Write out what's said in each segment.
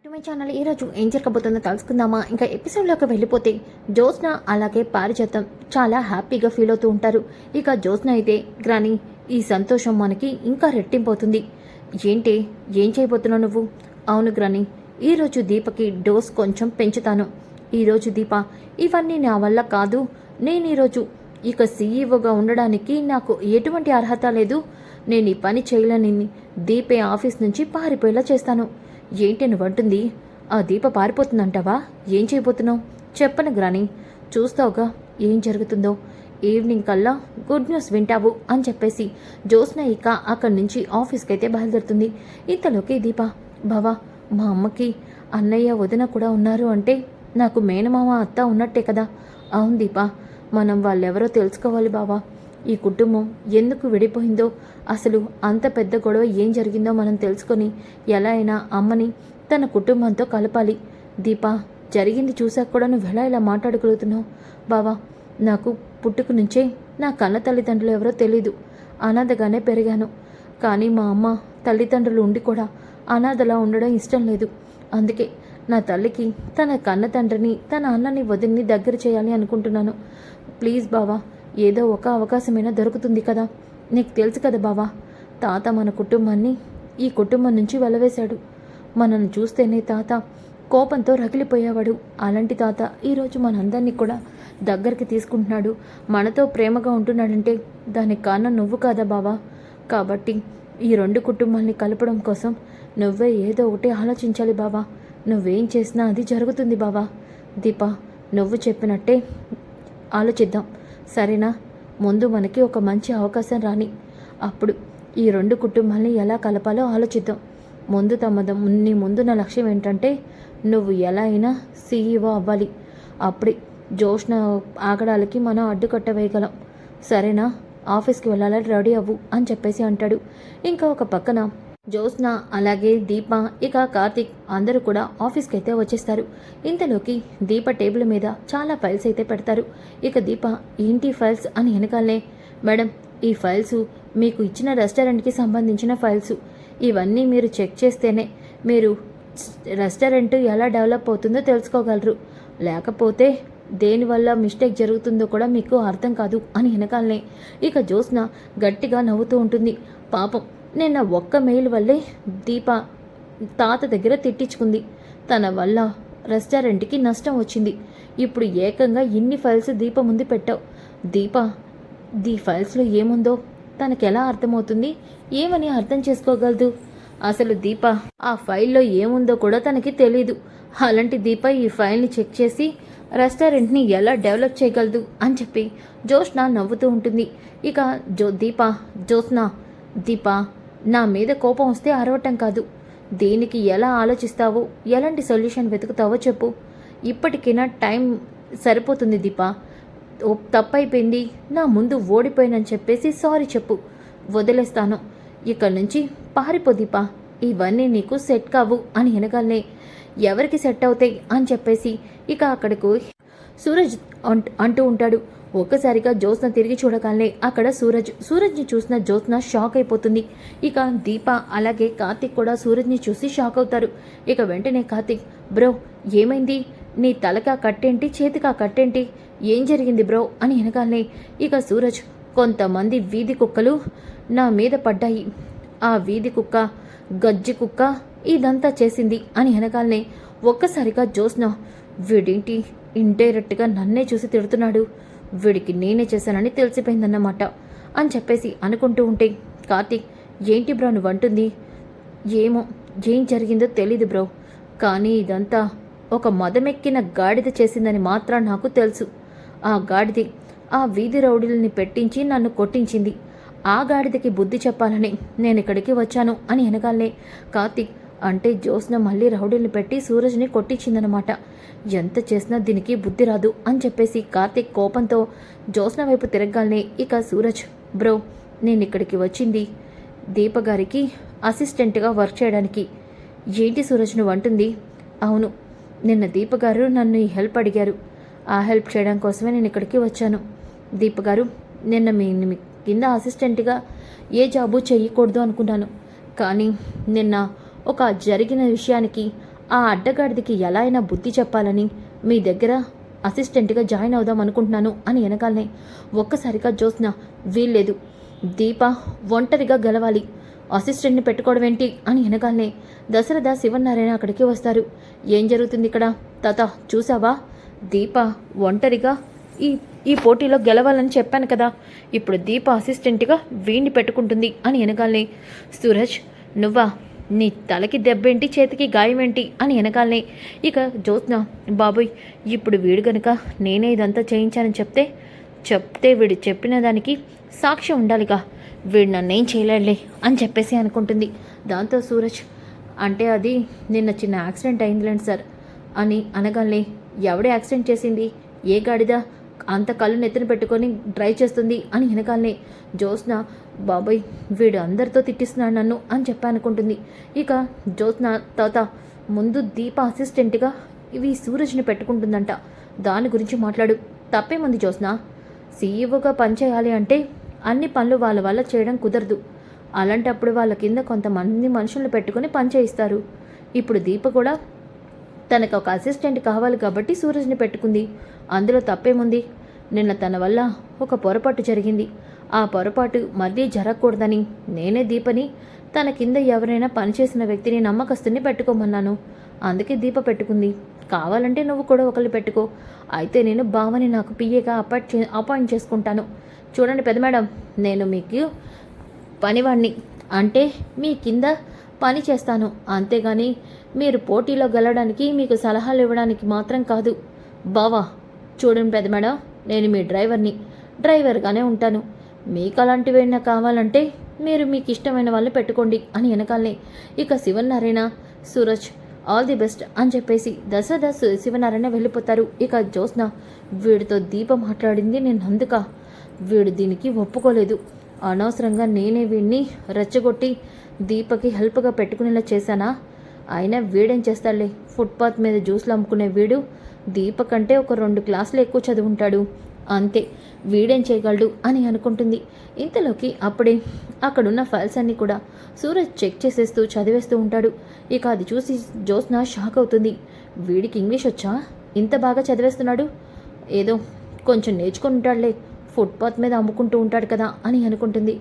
To my channel. ఈరోజు ఏం జరగబోతుందో తెలుసుకుందామా? ఇంకా ఎపిసోడ్లోకి వెళ్ళిపోతే జ్యోత్స్న అలాగే పారిజాతం చాలా హ్యాపీగా ఫీల్ అవుతూ ఉంటారు. ఇక జ్యోత్స్న అయితే గ్రాని ఈ సంతోషం మనకి ఇంకా రెట్టింపోతుంది. ఏంటి ఏం చేయబోతున్నావు నువ్వు? అవును గ్రాని, ఈరోజు దీపకి డోస్ కొంచెం పెంచుతాను. ఈరోజు దీప, ఇవన్నీ నా వల్ల కాదు. నేను ఈరోజు ఇక సీఈఓగా ఉండడానికి నాకు ఎటువంటి అర్హత లేదు. నేను ఈ పని చేయలేని దీపే ఆఫీస్ నుంచి పారిపోయేలా చేస్తాను. ఏంటి నువ్వంటుంది? ఆ దీప పారిపోతుందంటావా? ఏం చేయబోతున్నావు? చెప్పను గ్రాని, చూస్తావుగా ఏం జరుగుతుందో. ఈవినింగ్ కల్లా గుడ్ న్యూస్ వింటావు అని చెప్పేసి జ్యోత్స్న ఇక అక్కడి నుంచి ఆఫీస్కి అయితే బయలుదేరుతుంది. ఇంతలోకి దీప, బావా, మా అమ్మకి అన్నయ్య వదిన కూడా ఉన్నారు అంటే నాకు మేనమామ అత్త ఉన్నట్టే కదా. అవును దీప, మనం వాళ్ళెవరో తెలుసుకోవాలి బావా. ఈ కుటుంబం ఎందుకు విడిపోయిందో, అసలు అంత పెద్ద గొడవ ఏం జరిగిందో మనం తెలుసుకొని ఎలా అయినా అమ్మని తన కుటుంబంతో కలపాలి. దీపా, జరిగింది చూసాక కూడా నువ్వు ఎలా ఇలా మాట్లాడగలుగుతున్నావు? బావా, నాకు పుట్టుక నుంచే నా కన్న తల్లిదండ్రులు ఎవరో తెలీదు. అనాథగానే పెరిగాను. కానీ మా అమ్మ తల్లిదండ్రులు ఉండి కూడా అనాథలా ఉండడం ఇష్టం లేదు. అందుకే నా తల్లికి తన కన్న తండ్రిని, తన అన్నని వదిలిని దగ్గర చేయాలి అనుకుంటున్నాను. ప్లీజ్ బావా, ఏదో ఒక అవకాశమైనా దొరుకుతుంది కదా. నీకు తెలుసు కదా బావా, తాత మన కుటుంబాన్ని ఈ కుటుంబం నుంచి వెలవేశాడు. మనల్ని చూస్తేనే తాత కోపంతో రగిలిపోయేవాడు. అలాంటి తాత ఈరోజు మనందరినీ కూడా దగ్గరికి తీసుకుంటున్నాడు, మనతో ప్రేమగా ఉంటున్నాడంటే దానికి కారణం నువ్వు కాదా బావా? కాబట్టి ఈ రెండు కుటుంబాల్ని కలపడం కోసం నువ్వే ఏదో ఒకటి ఆలోచించాలి బావా. నువ్వేం చేసినా అది జరుగుతుంది బావా. దీపా, నువ్వు చెప్పినట్టే ఆలోచిద్దాం, సరేనా? ముందు మనకి ఒక మంచి అవకాశం రాని, అప్పుడు ఈ రెండు కుటుంబాలని ఎలా కలపాలో ఆలోచిద్దాం. నీ ముందున్న లక్ష్యం ఏంటంటే నువ్వు ఎలా అయినా సీఈఓ అవ్వాలి. అప్పుడే జ్యోత్స్న ఆగడాలకి మనం అడ్డుకట్ట వేయగలం. సరేనా? ఆఫీస్కి వెళ్ళాలని రెడీ అవ్వు అని చెప్పేసి అంటాడు. ఇంకా ఒక పక్కన జ్యోత్స్న అలాగే దీప ఇక కార్తిక్ అందరూ కూడా ఆఫీస్కి అయితే వచ్చేస్తారు. ఇంతలోకి దీప టేబుల్ మీద చాలా ఫైల్స్ అయితే పెడతారు. ఇక దీప, ఏంటి ఫైల్స్ అని వెనకాలనే, మేడం, ఈ ఫైల్స్ మీకు ఇచ్చిన రెస్టారెంట్కి సంబంధించిన ఫైల్స్. ఇవన్నీ మీరు చెక్ చేస్తేనే మీరు రెస్టారెంట్ ఎలా డెవలప్ అవుతుందో తెలుసుకోగలరు. లేకపోతే దేనివల్ల మిస్టేక్ జరుగుతుందో కూడా మీకు అర్థం కాదు అని వెనకాలనే ఇక జ్యోత్స్న గట్టిగా నవ్వుతూ ఉంటుంది. పాపం, నిన్న ఒక్క మెయిల్ వల్లే దీప తాత దగ్గర తిట్టించుకుంది. తన వల్ల రెస్టారెంట్కి నష్టం వచ్చింది. ఇప్పుడు ఏకంగా ఇన్ని ఫైల్స్ దీప ముందు పెట్టావు. దీప, ఫైల్స్లో ఏముందో తనకెలా అర్థమవుతుంది? ఏమని అర్థం చేసుకోగలదు? అసలు దీప ఆ ఫైల్లో ఏముందో కూడా తనకి తెలీదు. అలాంటి దీప ఈ ఫైల్ని చెక్ చేసి రెస్టారెంట్ని ఎలా డెవలప్ చేయగలదు అని చెప్పి జ్యోత్స్న నవ్వుతూ ఉంటుంది. ఇక జ్యోత్స్న, దీప, నా మీద కోపం వస్తే అరవటం కాదు, దీనికి ఎలా ఆలోచిస్తావో, ఎలాంటి సొల్యూషన్ వెతుకుతావో చెప్పు. ఇప్పటికైనా టైం సరిపోతుంది దీప. తప్పైపోయింది, నా ముందు ఓడిపోయినని చెప్పేసి సారీ చెప్పు, వదిలేస్తాను. ఇక్కడి నుంచి పారిపో దీప, ఇవన్నీ నీకు సెట్ కావు అని వెనకాలనే ఎవరికి సెట్ అవుతాయి అని చెప్పేసి ఇక అక్కడకు సూరజ్ అంటూ ఉంటాడు. ఒక్కసారిగా జ్యోత్స్న తిరిగి చూడగానే అక్కడ సూరజ్ని చూసిన జ్యోత్స్న షాక్ అయిపోతుంది. ఇక దీప అలాగే కార్తిక్ కూడా సూరజ్ని చూసి షాక్ అవుతారు. ఇక వెంటనే కార్తిక్, బ్రో ఏమైంది? నీ తలకా కట్టేంటి, చేతికా కట్టేంటి, ఏం జరిగింది బ్రో అని వెనకాలనే ఇక సూరజ్, కొంతమంది వీధి కుక్కలు నా మీద పడ్డాయి. ఆ వీధి కుక్క, గజ్జి కుక్క ఇదంతా చేసింది అని వెనకాలనే ఒక్కసారిగా జ్యోత్స్న, వీడేంటి ఇండైరెక్ట్గా నన్నే చూసి తిడుతున్నాడు, వీడికి నేనే చేశానని తెలిసిపోయిందన్నమాట అని చెప్పేసి అనుకుంటూ ఉంటే కార్తీక్, ఏంటి బ్రో నువ్వంటుంది? ఏమో, ఏం జరిగిందో తెలీదు బ్రో, కానీ ఇదంతా ఒక మదమెక్కిన గాడిద చేసిందని మాత్రం నాకు తెలుసు. ఆ గాడిద ఆ వీధి రౌడీలని పెట్టించి నన్ను కొట్టించింది. ఆ గాడిదకి బుద్ధి చెప్పాలని నేను ఇక్కడికి వచ్చాను అని వెనకాలనే కార్తీక్, అంటే జ్యోత్స్న మళ్ళీ రౌడీల్ని పెట్టి సూరజ్ని కొట్టించిందనమాట. ఎంత చేసినా దీనికి బుద్ధి రాదు అని చెప్పేసి కార్తీక్ కోపంతో జ్యోత్స్న వైపు తిరగగానే ఇక సూరజ్, బ్రో, నేను ఇక్కడికి వచ్చింది దీపగారికి అసిస్టెంట్గా వర్క్ చేయడానికి. ఏంటి సూరజ్ నువ్వు అంటుంది? అవును, నిన్న దీపగారు నన్ను ఈ హెల్ప్ అడిగారు. ఆ హెల్ప్ చేయడం కోసమే నేను ఇక్కడికి వచ్చాను. దీపగారు, నిన్న మీ కింద అసిస్టెంట్గా ఏ జాబు చేయకూడదు అనుకున్నాను. కానీ నిన్న ఒక జరిగిన విషయానికి ఆ అడ్డగాడిదికి ఎలా అయినా బుద్ధి చెప్పాలని మీ దగ్గర అసిస్టెంట్గా జాయిన్ అవుదాం అనుకుంటున్నాను అని వెనకాలనే ఒక్కసారిగా జ్యోత్స్న వీల్లేదు, దీప ఒంటరిగా గెలవాలి, అసిస్టెంట్ని పెట్టుకోవడం ఏంటి అని వెనకాలనే దశరథ శివనారాయణ అక్కడికి వస్తారు. ఏం జరుగుతుంది ఇక్కడ తాత చూసావా, దీప ఒంటరిగా ఈ ఈ పోటీలో గెలవాలని చెప్పాను కదా, ఇప్పుడు దీప అసిస్టెంట్గా వీణ్ణి పెట్టుకుంటుంది అని వెనకాలనే సూరజ్ నువ్వా, నీ తలకి దెబ్బేంటి చేతికి గాయమేంటి అని వెనకాలనే ఇక జ్యోత్స్న బాబోయ్ ఇప్పుడు వీడు గనుక నేనే ఇదంతా చేయించానని చెప్తే వీడు చెప్పిన దానికి సాక్ష్యం ఉండాలిగా, వీడు నన్నేం చేయలేడులే అని చెప్పేసి అనుకుంటుంది. దాంతో సూరజ్ అంటే అది నిన్న చిన్న యాక్సిడెంట్ అయిందిలేండి సార్ అని అనగానే ఎవడే యాక్సిడెంట్ చేసింది, ఏ గాడిదా అంత కళ్ళు నెత్తిన పెట్టుకొని డ్రైవ్ చేస్తుంది అని వెనకాలనే జ్యోత్స్న బాబాయ్ వీడు అందరితో తిట్టిస్తున్నాడు నన్ను అని చెప్పనుకుంటుంది. ఇక జ్యోత్స్న తాత ముందు దీప అసిస్టెంట్గా ఇవి సూరజ్ని పెట్టుకుంటుందంట, దాని గురించి మాట్లాడు. తప్పేముంది జ్యోత్స్న, సీఈఓగా పనిచేయాలి అంటే అన్ని పనులు వాళ్ళ వల్ల చేయడం కుదరదు, అలాంటప్పుడు వాళ్ళ కింద కొంతమంది మనుషులను పెట్టుకుని పని చేయిస్తారు. ఇప్పుడు దీప కూడా తనకు ఒక అసిస్టెంట్ కావాలి కాబట్టి సూరజ్ని పెట్టుకుంది, అందులో తప్పేముంది. నిన్న తన వల్ల ఒక పొరపాటు జరిగింది, ఆ పొరపాటు మళ్ళీ జరగకూడదని నేనే దీపని తన కింద ఎవరైనా పనిచేసిన వ్యక్తిని నమ్మకస్తుని పెట్టుకోమన్నాను, అందుకే దీప పెట్టుకుంది. కావాలంటే నువ్వు కూడా ఒకళ్ళు పెట్టుకో, అయితే నేను బావని నాకు పిఏగా అపాయింట్ చేసుకుంటాను. చూడండి పెద్ద మేడం, నేను మీకు పనివాణ్ణి అంటే మీ కింద పని చేస్తాను, అంతేగాని మీరు పోటీలో గెలవడానికి మీకు సలహాలు ఇవ్వడానికి మాత్రం కాదు. బావా చూడండి పెద్ద మేడం, నేను మీ డ్రైవర్గానే ఉంటాను, మీకు అలాంటివైనా కావాలంటే మీరు మీకు ఇష్టమైన వాళ్ళని పెట్టుకోండి అని వెనకాలనే ఇక Sivanarayana Suraj all the best అని చెప్పేసి దశరథ శివనారాయణ వెళ్ళిపోతారు. ఇక జ్యోత్స్న వీడితో దీప మాట్లాడింది నేను అందుక, వీడు దీనికి ఒప్పుకోలేదు, అనవసరంగా నేనే వీడిని రెచ్చగొట్టి దీపకి హెల్ప్గా పెట్టుకునేలా చేశానా, అయినా వీడేం చేస్తాడులే, ఫుట్పాత్ మీద జ్యూస్లు అమ్ముకునే వీడు దీప కంటే ఒక 2 క్లాసులు ఎక్కువ చదువుంటాడు, అంతే వీడేం చేయగలడు అని అనుకుంటుంది. ఇంతలోకి అప్పుడే అక్కడున్న ఫైల్స్ అన్నీ కూడా సూరజ్ చెక్ చేసేస్తూ చదివేస్తూ ఉంటాడు. ఇక అది చూసి జ్యోత్స్న షాక్ అవుతుంది, వీడికి ఇంగ్లీష్ వచ్చా, ఇంత బాగా చదివేస్తున్నాడు, ఏదో కొంచెం నేర్చుకుని ఉంటాడులే, ఫుట్పాత్ మీద అమ్ముకుంటూ ఉంటాడు కదా అని అనుకుంటుంది.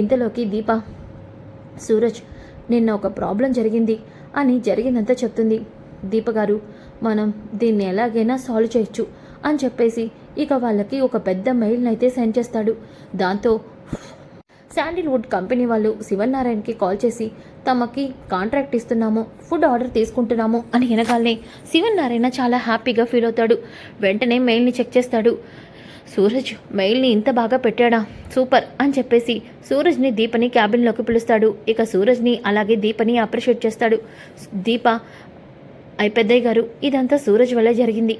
ఇంతలోకి దీప సూరజ్ నిన్న ఒక ప్రాబ్లం జరిగింది అని జరిగిందంతా చెప్తుంది. దీపగారు మనం దీన్ని ఎలాగైనా సాల్వ్ చేయొచ్చు అని చెప్పేసి ఇక వాళ్ళకి ఒక పెద్ద మెయిల్ని అయితే సెండ్ చేస్తాడు. దాంతో శాండిల్వుడ్ కంపెనీ వాళ్ళు శివనారాయణకి కాల్ చేసి తమకి కాంట్రాక్ట్ ఇస్తున్నాము, ఫుడ్ ఆర్డర్ తీసుకుంటున్నాము అని వినగానే శివనారాయణ చాలా హ్యాపీగా ఫీల్ అవుతాడు. వెంటనే మెయిల్ని చెక్ చేస్తాడు. సూరజ్ మెయిల్ని ఇంత బాగా పెట్టాడా, సూపర్ అని చెప్పేసి సూరజ్ని దీపని క్యాబిన్లోకి పిలుస్తాడు. ఇక సూరజ్ని అలాగే దీపని అప్రిషియేట్ చేస్తాడు. దీప పెద్దయ్య గారు ఇదంతా సూరజ్ వల్లే జరిగింది,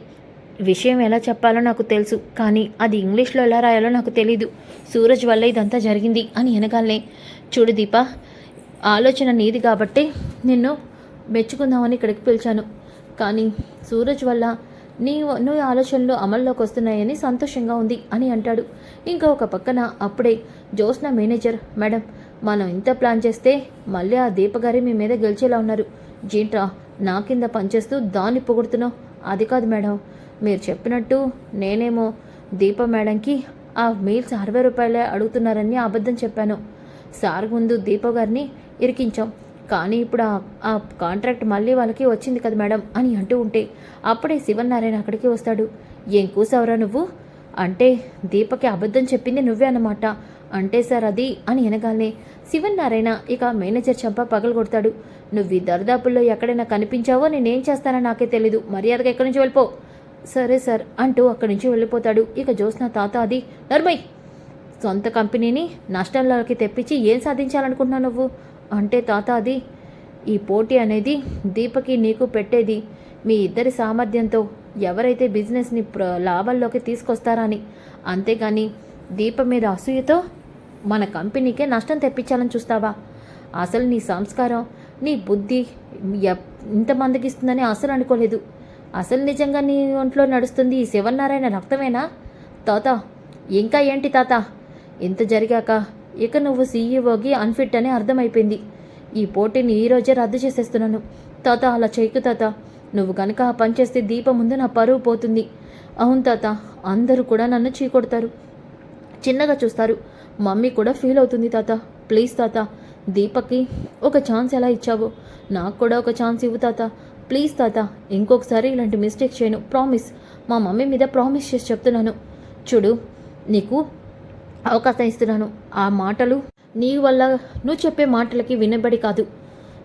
విషయం ఎలా చెప్పాలో నాకు తెలుసు, కానీ అది ఇంగ్లీష్లో ఎలా రాయాలో నాకు తెలీదు, సూరజ్ వల్ల ఇదంతా జరిగింది అని వెనకాలనే చూడు దీప, ఆలోచన నీది కాబట్టి నిన్ను మెచ్చుకుందామని ఇక్కడికి పిలిచాను, కానీ సూరజ్ వల్ల నీ ఆలోచనలు అమల్లోకి వస్తున్నాయని సంతోషంగా ఉంది అని అంటాడు. ఇంకా ఒక పక్కన అప్పుడే జ్యోత్స్న మేనేజర్ మేడం మనం ఇంత ప్లాన్ చేస్తే మళ్ళీ ఆ దీపగారి మీ మీద గెలిచేలా ఉన్నారు, జీంట్రా నా కింద పనిచేస్తూ దాన్ని పొగుడుతున్నావు, అది కాదు మేడం, మీరు చెప్పినట్టు నేనేమో దీప మేడంకి ఆ మీల్స్ 60 రూపాయలే అడుగుతున్నారని అబద్ధం చెప్పాను, సార్ ముందు దీప గారిని ఇరికించాం, కానీ ఇప్పుడు ఆ కాంట్రాక్ట్ మళ్ళీ వాళ్ళకి వచ్చింది కదా మేడం అని అంటూ ఉంటే అప్పుడే శివనారాయణ అక్కడికి వస్తాడు. ఏం కూసావురా నువ్వు, అంటే దీపకి అబద్ధం చెప్పింది నువ్వే అన్నమాట, అంటే సార్ అది అని వినగానే శివనారాయణ ఇక మేనేజర్ చెంప పగలగొడతాడు. నువ్వు ఈ దరిదాపుల్లో ఎక్కడైనా కనిపించావో నేనేం చేస్తానో నాకే తెలీదు, మర్యాదగా ఎక్కడి నుంచి వెళ్ళిపో. సరే సార్ అంటూ అక్కడి నుంచి వెళ్ళిపోతాడు. ఇక జ్యోత్స్న తాత అది నర్మయ్, సొంత కంపెనీని నష్టంలోకి తెప్పించి ఏం సాధించాలనుకుంటున్నావు నువ్వు, అంటే తాత అది ఈ పోటీ అనేది దీపకి నీకు పెట్టేది మీ ఇద్దరి సామర్థ్యంతో ఎవరైతే బిజినెస్ని లాభాల్లోకి తీసుకొస్తారా అని, అంతేగాని దీప మీద అసూయతో మన కంపెనీకే నష్టం తెప్పించాలని చూస్తావా, అసలు నీ సంస్కారం నీ బుద్ధి ఇంతమందికి ఇస్తుందని అసలు అనుకోలేదు, అసలు నిజంగా నీ ఒంట్లో నడుస్తుంది ఈ శివనారాయణ రక్తమేనా తాత, ఇంకా ఏంటి తాత, ఇంత జరిగాక ఇక నువ్వు సీఈఓకి అన్ఫిట్ అని అర్థమైపోయింది, ఈ పోటీని ఈరోజే రద్దు చేసేస్తున్నాను, తాత అలా చేయకు తాత, నువ్వు కనుక ఆ పని చేస్తే దీప ముందు నా పరువు పోతుంది. అవును తాత, అందరూ కూడా నన్ను చీకొడతారు, చిన్నగా చూస్తారు. మమ్మీ కూడా ఫీల్ అవుతుంది తాత. ప్లీజ్ తాత, దీపక్కి ఒక ఛాన్స్ ఎలా ఇచ్చావో నాకు కూడా ఒక ఛాన్స్ ఇవ్వు తాత. ప్లీజ్ తాత, ఇంకొకసారి ఇలాంటి మిస్టేక్ చేయను, ప్రామిస్. మా మమ్మీ మీద ప్రామిస్ చేసి చెప్తున్నాను. చూడు, నీకు అవకాశం ఇస్తున్నాను. ఆ మాటలు నీ వల్ల నువ్వు చెప్పే మాటలకి వినబడి కాదు,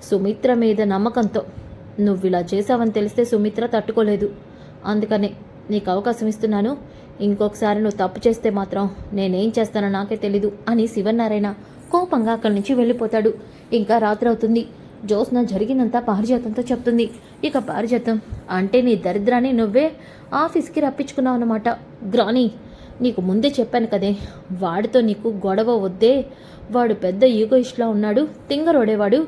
సుమిత్ర మీద నమ్మకంతో. నువ్వు ఇలా చేసావని తెలిస్తే సుమిత్ర తట్టుకోలేదు. అందుకనే నీకు అవకాశం ఇస్తున్నాను. ఇంకొకసారి నువ్వు తప్పు చేస్తే మాత్రం నేనేం చేస్తానో నాకే తెలీదు అని శివనారాయణ కోపంగా అక్కడి నుంచి వెళ్ళిపోతాడు. ఇంకా రాత్రి అవుతుంది. జ్యోత్స్న జరిగినంతా పారిజాతంతో చెప్తుంది. ఇక పారిజాతం, అంటే నీ దరిద్రాన్ని నువ్వే ఆఫీస్కి రప్పించుకున్నావు అన్నమాట. గ్రాని, నీకు ముందే చెప్పాను కదే, వాడితో నీకు గొడవ వద్దే. వాడు పెద్ద ఈగోయిస్ట్లా ఉన్నాడు, తింగరోడేవాడు,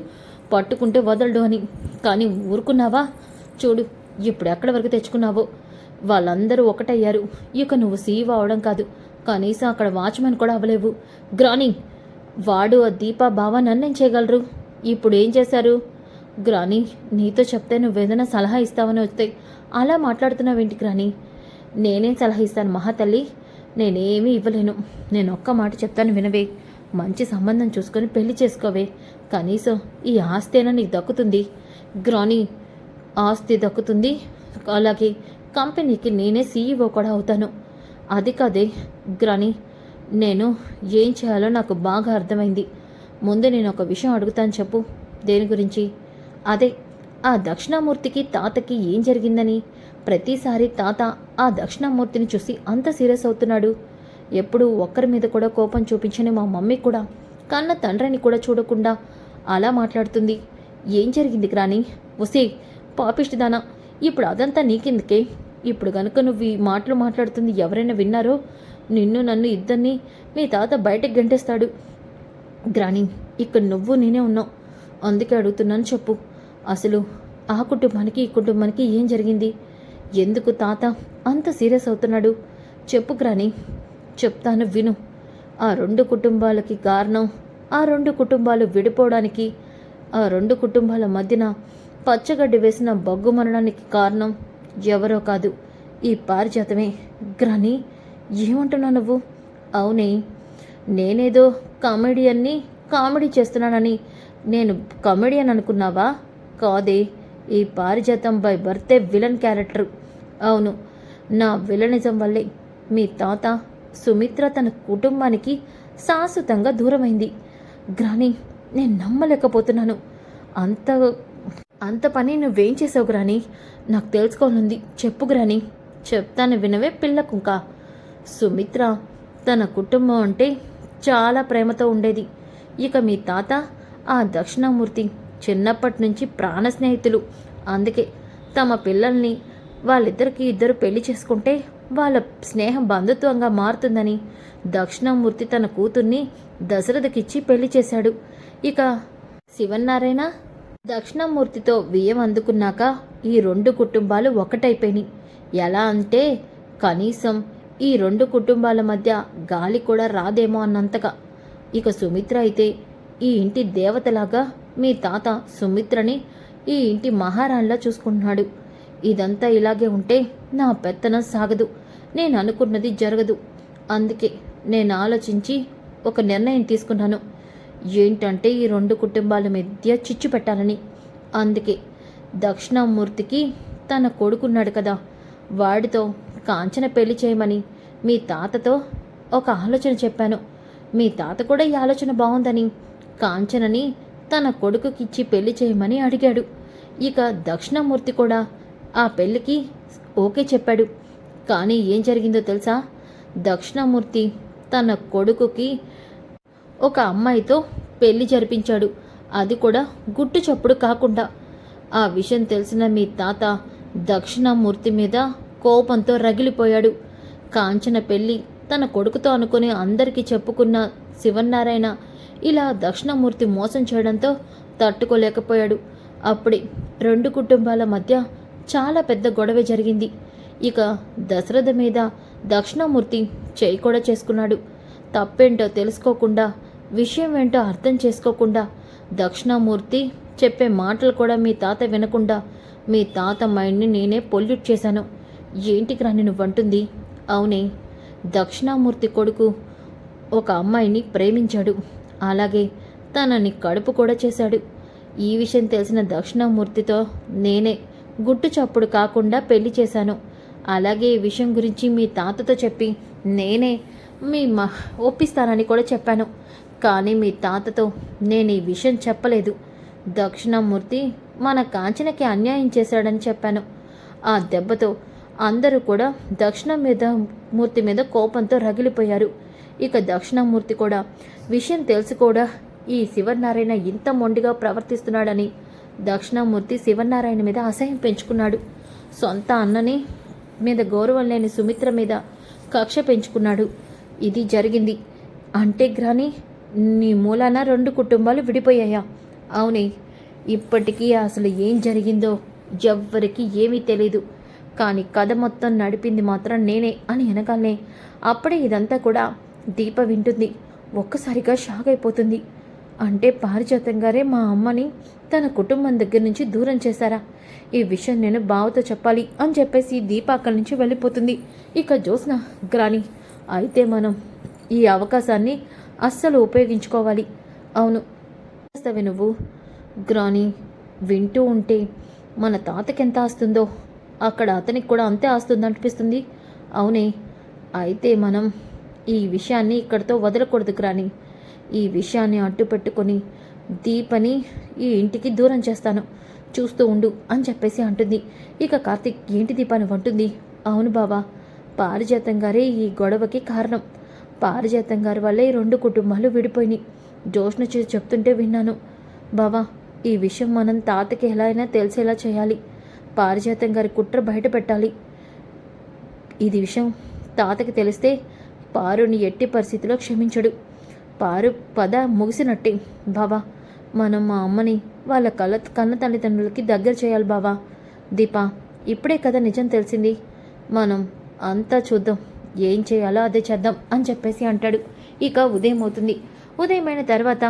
పట్టుకుంటే వదలడు అని. కానీ ఊరుకున్నావా? చూడు ఇప్పుడు ఎక్కడి వరకు తెచ్చుకున్నావో. వాళ్ళందరూ ఒకటయ్యారు. ఇక నువ్వు సీఈఓ అవడం కాదు, కనీసం అక్కడ వాచ్మెన్ కూడా అవ్వలేవు. గ్రాని, వాడు ఆ దీపా బావ నన్నేం చేయగలరు? ఇప్పుడు ఏం చేశారు? గ్రాని, నీతో చెప్తే నువ్వేదైనా సలహా ఇస్తావని వస్తే అలా మాట్లాడుతున్నావేంటి గ్రాని? నేనేం సలహా ఇస్తాను మహాతల్లి? నేనేమీ ఇవ్వలేను. నేను ఒక్క మాట చెప్తాను వినవే. మంచి సంబంధం చూసుకొని పెళ్లి చేసుకోవే. కనీసం ఈ ఆస్తేనా నీకు దక్కుతుంది. గ్రాని, ఆస్తి దక్కుతుంది, అలాగే కంపెనీకి నేనే సీఈఓ కూడా అవుతాను. అది కాదే గ్రాని, నేను ఏం చేయాలో నాకు బాగా అర్థమైంది. ముందు నేను ఒక విషయం అడుగుతాను, చెప్పు. దేని గురించి? అదే ఆ దక్షిణామూర్తికి తాతకి ఏం జరిగిందని ప్రతిసారి తాత ఆ దక్షిణామూర్తిని చూసి అంత సీరియస్ అవుతున్నాడు. ఎప్పుడు ఒక్కరి మీద కూడా కోపం చూపించని మా మమ్మీ కూడా కన్న తండ్రిని కూడా చూడకుండా అలా మాట్లాడుతుంది. ఏం జరిగింది గ్రాని? ఒసే పాపిష్టిదానా, ఇప్పుడు అదంతా నీకెందుకే? ఇప్పుడు గనుక నువ్వు ఈ మాటలు మాట్లాడుతుంది ఎవరైనా విన్నారో నిన్ను నన్ను ఇద్దరిని మీ తాత బయటకు గంటేస్తాడు. గ్రాని, ఇక్కడ నువ్వు నేనే ఉన్నావు, అందుకే అడుగుతున్నాను, చెప్పు. అసలు ఆ కుటుంబానికి ఈ కుటుంబానికి ఏం జరిగింది? ఎందుకు తాత అంత సీరియస్ అవుతున్నాడు? చెప్పు గ్రాని. చెప్తాను విను. ఆ రెండు కుటుంబాలకి కారణం, ఆ రెండు కుటుంబాలు విడిపోవడానికి, ఆ రెండు కుటుంబాల మధ్యన పచ్చగడ్డి వేసిన బగ్గుమనడానికి కారణం ఎవరో కాదు, ఈ పారిజాతమే. గ్రాని, ఏమంటున్నావు నువ్వు? అవునే, నేనేదో కామెడీ చేస్తున్నానని నేను కమెడియన్ అనుకున్నావా? కాదే, ఈ పారిజాతం బై బర్తే విలన్ క్యారెక్టర్. అవును, నా విలనిజం వల్లే మీ తాత సుమిత్ర తన కుటుంబానికి శాశ్వతంగా దూరమైంది. గ్రాని, నేను నమ్మలేకపోతున్నాను. అంత పని నువ్వేం చేసావు గ్రాని? నాకు తెలుసుకోవాలంది, చెప్పు గ్రాని. చెప్తాను వినవే పిల్ల కుంక. సుమిత్ర తన కుటుంబం అంటే చాలా ప్రేమతో ఉండేది. ఇక మీ తాత ఆ దక్షిణామూర్తి చిన్నప్పటి నుంచి ప్రాణ స్నేహితులు. అందుకే తమ పిల్లల్ని వాళ్ళిద్దరికి ఇద్దరు పెళ్లి చేసుకుంటే వాళ్ళ స్నేహం బంధుత్వంగా మారుతుందని దక్షిణామూర్తి తన కూతుర్ని దశరథకిచ్చి పెళ్లి చేశాడు. ఇక శివనారాయణ దక్షిణామూర్తితో వియ్యం అందుకున్నాక ఈ రెండు కుటుంబాలు ఒకటైపోయినాయి. ఎలా అంటే కనీసం ఈ రెండు కుటుంబాల మధ్య గాలి కూడా రాదేమో అన్నంతగా. ఇక సుమిత్ర అయితే ఈ ఇంటి దేవతలాగా మీ తాత సుమిత్రని ఈ ఇంటి మహారాణిలా చూసుకుంటున్నాడు. ఇదంతా ఇలాగే ఉంటే నా పెత్తనం సాగదు, నేను అనుకున్నది జరగదు. అందుకే నేను ఆలోచించి ఒక నిర్ణయం తీసుకున్నాను. ఏంటంటే ఈ రెండు కుటుంబాల మధ్య చిచ్చు పెట్టాలని. అందుకే దక్షిణామూర్తికి తన కొడుకున్నాడు కదా, వాడితో కాంచన పెళ్లి చేయమని మీ తాతతో ఒక ఆలోచన చెప్పాను. మీ తాత కూడా ఈ ఆలోచన బాగుందని కాంచనని తన కొడుకుకిచ్చి పెళ్లి చేయమని అడిగాడు. ఇక దక్షిణామూర్తి కూడా ఆ పెళ్లికి ఓకే చెప్పాడు. కానీ ఏం జరిగిందో తెలుసా? దక్షిణామూర్తి తన కొడుకుకి ఒక అమ్మాయితో పెళ్లి జరిపించాడు, అది కూడా గుట్టు చప్పుడు కాకుండా. ఆ విషయం తెలిసిన మీ తాత దక్షిణామూర్తి మీద కోపంతో రగిలిపోయాడు. కాంచన పెళ్లి తన కొడుకుతో అనుకుని అందరికీ చెప్పుకున్న శివనారాయణ ఇలా దక్షిణామూర్తి మోసం చేయడంతో తట్టుకోలేకపోయాడు. అప్పుడే రెండు కుటుంబాల మధ్య చాలా పెద్ద గొడవ జరిగింది. ఇక దశరథ మీద దక్షిణామూర్తి చేయి కూడా చేసుకున్నాడు. తప్పేంటో తెలుసుకోకుండా, విషయం ఏంటో అర్థం చేసుకోకుండా దక్షిణామూర్తి చెప్పే మాటలు కూడా మీ తాత వినకుండా మీ తాత మైండ్ని నేనే పొల్యూట్ చేశాను. ఏంటికి రాని నువ్వంటుంది? అవునే, దక్షిణామూర్తి కొడుకు ఒక అమ్మాయిని ప్రేమించాడు. అలాగే తనని కడుపు కూడా చేశాడు. ఈ విషయం తెలిసిన దక్షిణామూర్తితో నేనే గుట్టు చప్పుడు కాకుండా పెళ్లి చేశాను. అలాగే ఈ విషయం గురించి మీ తాతతో చెప్పి నేనే ఒప్పిస్తానని కూడా చెప్పాను. కానీ మీ తాతతో నేను ఈ విషయం చెప్పలేదు. దక్షిణామూర్తి మన కాంచనకి అన్యాయం చేశాడని చెప్పాను. ఆ దెబ్బతో అందరూ కూడా దక్షిణామూర్తి మీద కోపంతో రగిలిపోయారు. ఇక దక్షిణామూర్తి కూడా విషయం తెలిసి కూడా ఈ శివనారాయణ ఇంత మొండిగా ప్రవర్తిస్తున్నాడని దక్షిణామూర్తి శివనారాయణ మీద అసహ్యం పెంచుకున్నాడు. సొంత అన్నని మీద గౌరవం లేని సుమిత్ర మీద కక్ష పెంచుకున్నాడు. ఇది జరిగింది అంటే గ్రాని నీ మూలాన 2 కుటుంబాలు విడిపోయాయా? అవునే, ఇప్పటికీ అసలు ఏం జరిగిందో ఎవ్వరికీ ఏమీ తెలీదు. కానీ కథ మొత్తం నడిపింది మాత్రం నేనే అని అనగానే అప్పుడే ఇదంతా కూడా దీప వింటుంది. ఒక్కసారిగా షాక్ అయిపోతుంది. అంటే పారిజాతం గారే మా అమ్మని తన కుటుంబం దగ్గర నుంచి దూరం చేశారా? ఈ విషయం నేను బావతో చెప్పాలి అని చెప్పేసి దీప అక్కడి నుంచి వెళ్ళిపోతుంది. ఇక జ్యోత్స్న, గ్రాని అయితే మనం ఈ అవకాశాన్ని అస్సలు ఉపయోగించుకోవాలి. అవును చేస్తావే నువ్వు? గ్రాని వింటూ ఉంటే మన తాతకి ఎంత ఆస్తుందో అక్కడ అతనికి కూడా అంతే ఆస్తుంది అనిపిస్తుంది. అవునే, అయితే మనం ఈ విషయాన్ని ఇక్కడితో వదలకూడదు గ్రాని. ఈ విషయాన్ని అడ్డుపెట్టుకొని దీపని ఈ ఇంటికి దూరం చేస్తాను, చూస్తూ ఉండు అని చెప్పేసి అంటుంది. ఇక కార్తిక్, ఏంటి దీపాన్ని అంటుంది? అవును బావా, పారిజాతం గారే ఈ గొడవకి కారణం. పారిజాతం గారి వల్లే ఈ 2 కుటుంబాలు విడిపోయినాయి. జోష్ను చెప్తుంటే విన్నాను. బావా, ఈ విషయం మనం తాతకి ఎలా అయినా తెలిసేలా చేయాలి. పారిజాతం గారి కుట్ర బయట పెట్టాలి. ఇది విషయం తాతకి తెలిస్తే పారుని ఎట్టి పరిస్థితిలో క్షమించడు. పారు పద ముగిసినట్టే. బావా, మనం మా అమ్మని వాళ్ళ కన్న తల్లిదండ్రులకి దగ్గర చేయాలి బావా. దీప, ఇప్పుడే కదా నిజం తెలిసింది. మనం అంతా చూద్దాం, ఏం చేయాలో అదే చేద్దాం అని చెప్పేసి అంటాడు. ఇక ఉదయం అవుతుంది. ఉదయమైన తర్వాత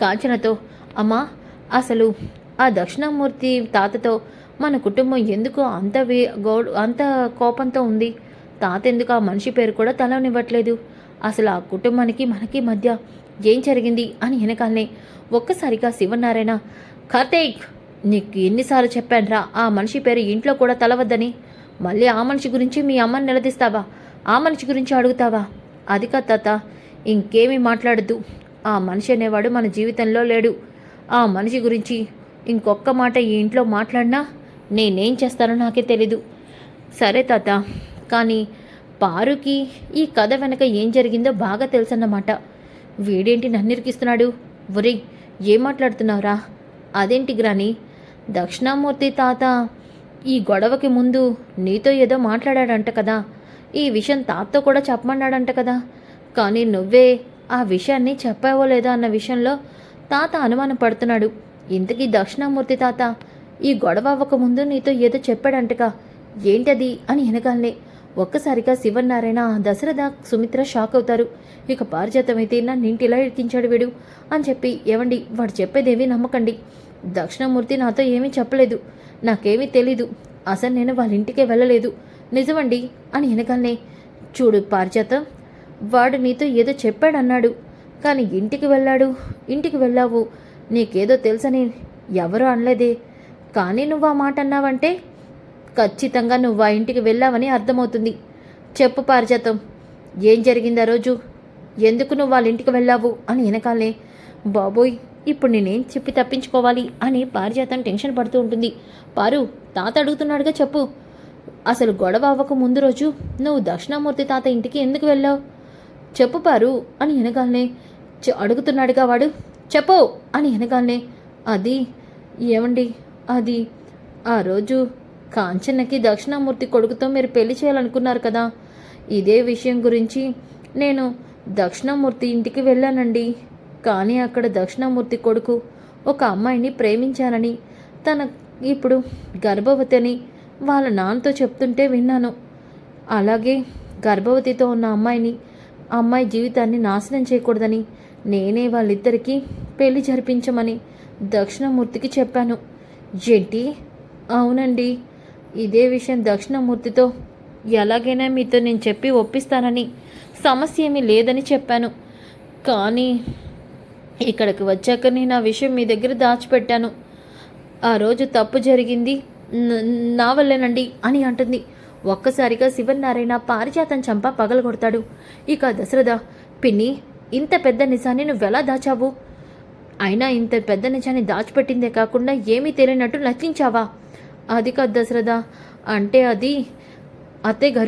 కాంచనతో, అమ్మా, అసలు ఆ దక్షిణామూర్తి తాతతో మన కుటుంబం ఎందుకు అంత కోపంతో ఉంది? తాత ఎందుకు ఆ మనిషి పేరు కూడా తలనివ్వట్లేదు? అసలు ఆ కుటుంబానికి మనకి మధ్య ఏం జరిగింది అని వెనకాలనే ఒక్కసారిగా శివనారాయణ, కార్తీక్, నీకు ఎన్నిసార్లు చెప్పానురా ఆ మనిషి పేరు ఇంట్లో కూడా తలవద్దని? మళ్ళీ ఆ మనిషి గురించి మీ అమ్మని నిలదీస్తావా? ఆ మనిషి గురించి అడుగుతావా? అది కాదు తాత, ఇంకేమీ మాట్లాడద్దు. ఆ మనిషి అనేవాడు మన జీవితంలో లేడు. ఆ మనిషి గురించి ఇంకొక్క మాట ఈ ఇంట్లో మాట్లాడినా నేనేం చేస్తానో నాకే తెలీదు. సరే తాత, కానీ పారుకి ఈ కథ వెనక ఏం జరిగిందో బాగా తెలుసన్నమాట. వీడేంటి నన్నిరికిస్తున్నాడు? ఒరే, ఏం మాట్లాడుతున్నావురా? అదేంటి గ్రాని, దక్షిణామూర్తి తాత ఈ గొడవకి ముందు నీతో ఏదో మాట్లాడాడంట కదా, ఈ విషయం తాతతో కూడా చెప్పమన్నాడంట కదా, కానీ నువ్వే ఆ విషయాన్ని చెప్పావో లేదో అన్న విషయంలో తాత అనుమానం పడుతున్నాడు. ఇంతకీ దక్షిణామూర్తి తాత ఈ గొడవ అవ్వకముందు నీతో ఏదో చెప్పాడంటగా, ఏంటది అని వెనగాలనే ఒక్కసారిగా శివనారాయణ, దశరథ, సుమిత్ర షాక్ అవుతారు. ఇక పారిజాతం అయితే నన్నింటిలా ఇరికించాడు వీడు అని చెప్పి, ఏవండి, వాడు చెప్పేదేమీ నమ్మకండి. దక్షిణామూర్తి నాతో ఏమీ చెప్పలేదు, నాకేమీ తెలీదు, అసలు నేను వాళ్ళ ఇంటికే వెళ్ళలేదు, నిజమండి అని వెనగాలనే, చూడు పారిజాతం, వాడు నీతో ఏదో చెప్పాడన్నాడు, కానీ ఇంటికి వెళ్ళావు, నీకేదో తెలుసని ఎవరూ అనలేదే, కానీ నువ్వు ఆ మాట అన్నావంటే ఖచ్చితంగా నువ్వు ఆ ఇంటికి వెళ్ళావని అర్థమవుతుంది. చెప్పు పారిజాతం, ఏం జరిగింది ఆ రోజు? ఎందుకు నువ్వు వాళ్ళ ఇంటికి వెళ్ళావు అని వెనకాలే, బాబోయ్, ఇప్పుడు నేనేం చెప్పి తప్పించుకోవాలి అని పారిజాతం టెన్షన్ పడుతూ ఉంటుంది. పారు, తాత అడుగుతున్నాడుగా, చెప్పు, అసలు గొడవ అవ్వక ముందు రోజు నువ్వు దక్షిణామూర్తి తాత ఇంటికి ఎందుకు వెళ్ళావు? చెప్పు పారు అని వెనకాలనే అడుగుతున్నాడుగా వాడు. చెప్పు అని వెనకాలనే, అది ఏమండి, అది ఆ రోజు కాంచనకి దక్షిణామూర్తి కొడుకుతో మీరు పెళ్లి చేయాలనుకున్నారు కదా, ఇదే విషయం గురించి నేను దక్షిణామూర్తి ఇంటికి వెళ్ళానండి. కానీ అక్కడ దక్షిణామూర్తి కొడుకు ఒక అమ్మాయిని ప్రేమించానని, తన ఇప్పుడు గర్భవతి అని వాళ్ళ నాన్నతో చెప్తుంటే విన్నాను. అలాగే గర్భవతితో ఉన్న అమ్మాయి జీవితాన్ని నాశనం చేయకూడదని నేనే వాళ్ళిద్దరికీ పెళ్లి జరిపించమని దక్షిణమూర్తికి చెప్పాను. ఏంటి? అవునండి. ఇదే విషయం దక్షిణమూర్తితో ఎలాగైనా మీతో నేను చెప్పి ఒప్పిస్తానని, సమస్య ఏమీ లేదని చెప్పాను. కానీ ఇక్కడికి వచ్చాక నేను ఆ విషయం మీ దగ్గర దాచిపెట్టాను. ఆ రోజు తప్పు జరిగింది నా వల్లేనండి అని అంటుంది. ఒక్కసారిగా శివనారాయణ పారిజాతం చంప పగలగొడతాడు. ఇక దశరథ, పిన్ని, ఇంత పెద్ద నిజాన్ని నువ్వెలా దాచావు? అయినా ఇంత పెద్ద నిజాన్ని దాచిపెట్టిందే కాకుండా ఏమీ తెలియనట్టు నటించావా? అది కాదు దశరథ, అంటే అది అత్తయ్య గారు